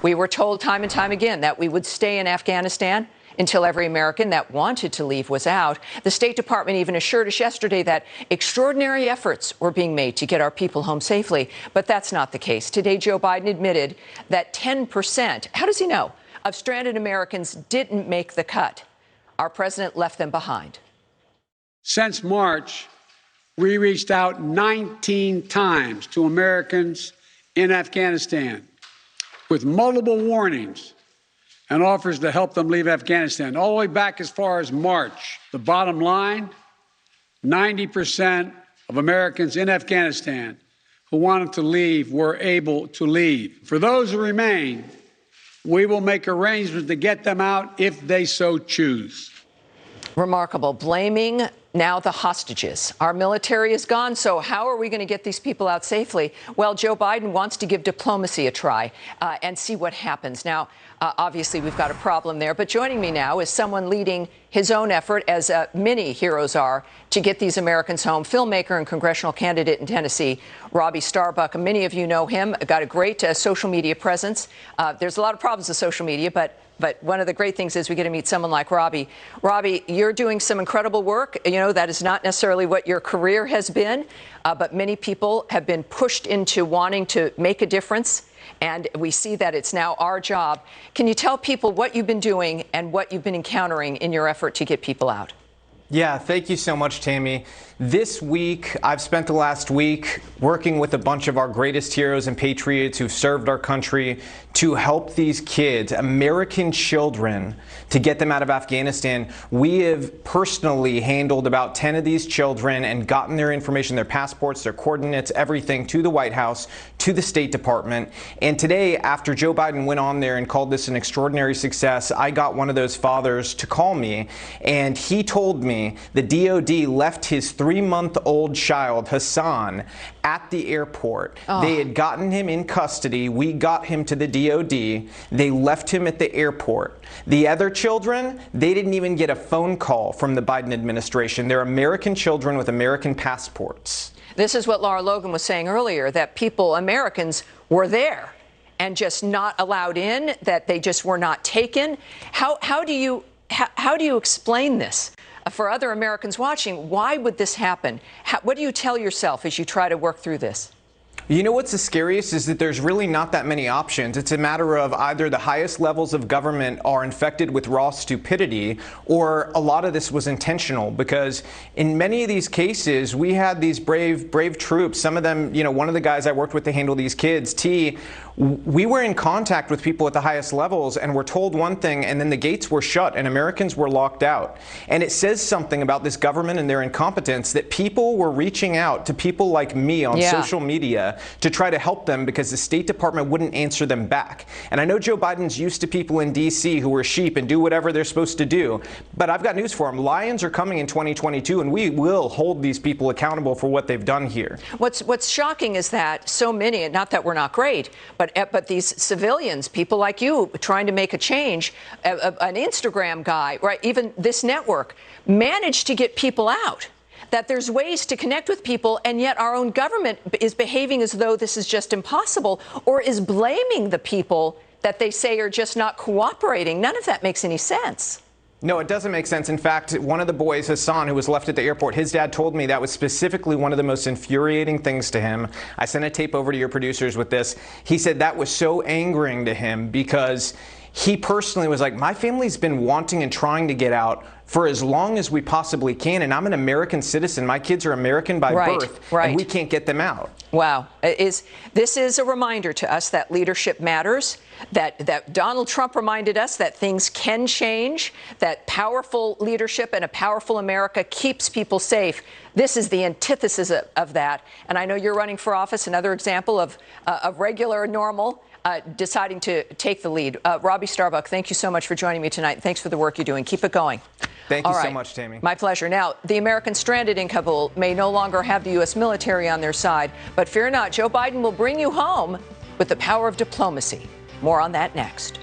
We were told time and time again that we would stay in Afghanistan until every American that wanted to leave was out. The State Department even assured us yesterday that extraordinary efforts were being made to get our people home safely. But that's not the case. Today, Joe Biden admitted that 10%, how does he know, of stranded Americans didn't make the cut. Our president left them behind. Since March, we reached out 19 times to Americans in Afghanistan with multiple warnings and offers to help them leave Afghanistan, all the way back as far as March. The bottom line, 90% of Americans in Afghanistan who wanted to leave were able to leave. For those who remain, we will make arrangements to get them out if they so choose. Remarkable. Blaming now the hostages. Our military is gone, so how are we going to get these people out safely? Well, Joe Biden wants to give diplomacy a try and see what happens. Now, obviously, we've got a problem there. But joining me now is someone leading his own effort, as many heroes are, to get these Americans home. Filmmaker and congressional candidate in Tennessee, Starbuck. Many of you know him. Got a great social media presence. There's a lot of problems with social media, but one of the great things is we get to meet someone like Robby. Robby, you're doing some incredible work. You know, that is not necessarily what your career has been, but many people have been pushed into wanting to make a difference. And we see that it's now our job. Can you tell people what you've been doing and what you've been encountering in your effort to get people out? Yeah, thank you so much, Tammy. This week, I've spent the last week working with a bunch of our greatest heroes and patriots who've served our country to help these kids, American children, to get them out of Afghanistan. We have personally handled about 10 of these children and gotten their information, their passports, their coordinates, everything to the White House, to the State Department. And today, after Joe Biden went on there and called this an extraordinary success, I got one of those fathers to call me, and he told me the DOD left his 3-month-old child, Hassan, at the airport. Oh. They had gotten him in custody. We got him to the DOD. They left him at the airport. The other children, they didn't even get a phone call from the Biden administration. They're American children with American passports. This is what Lara Logan was saying earlier, that people, Americans, were there and just not allowed in, that they just were not taken. How do you explain this? For other Americans watching, why would this happen? What do you tell yourself as you try to work through this? You know what's the scariest is that there's really not that many options. It's a matter of either the highest levels of government are infected with raw stupidity, or a lot of this was intentional, because in many of these cases, we had these brave troops. Some of them, you know, one of the guys I worked with to handle these kids, T, we were in contact with people at the highest levels and were told one thing, and then the gates were shut and Americans were locked out. And it says something about this government and their incompetence that people were reaching out to people like me on social media to try to help them because the State Department wouldn't answer them back. And I know Joe Biden's used to people in D.C. who are sheep and do whatever they're supposed to do, but I've got news for him. Lions are coming in 2022, and we will hold these people accountable for what they've done here. What's shocking is that so many, and not that we're not great, but these civilians, people like you trying to make a change, an Instagram guy, right, even this network, managed to get people out. That there's ways to connect with people, and yet our own government is behaving as though this is just impossible, or is blaming the people that they say are just not cooperating. None of that makes any sense. No, it doesn't make sense. In fact, one of the boys, Hassan, who was left at the airport, his dad told me that was specifically one of the most infuriating things to him. I sent a tape over to your producers with this. He said that was so angering to him because he personally was like, my family's been wanting and trying to get out for as long as we possibly can, and I'm an American citizen. My kids are American by birth, and we can't get them out. Wow. This is a reminder to us that leadership matters, that Donald Trump reminded us that things can change, that powerful leadership and a powerful America keeps people safe. This is the antithesis of that. And I know you're running for office, another example of regular, normal, deciding to take the lead. Starbuck, thank you so much for joining me tonight. Thanks for the work you're doing. Keep it going. Thank you so much, Tammy. My pleasure. Now, the Americans stranded in Kabul may no longer have the U.S. military on their side, but fear not, Joe Biden will bring you home with the power of diplomacy. More on that next.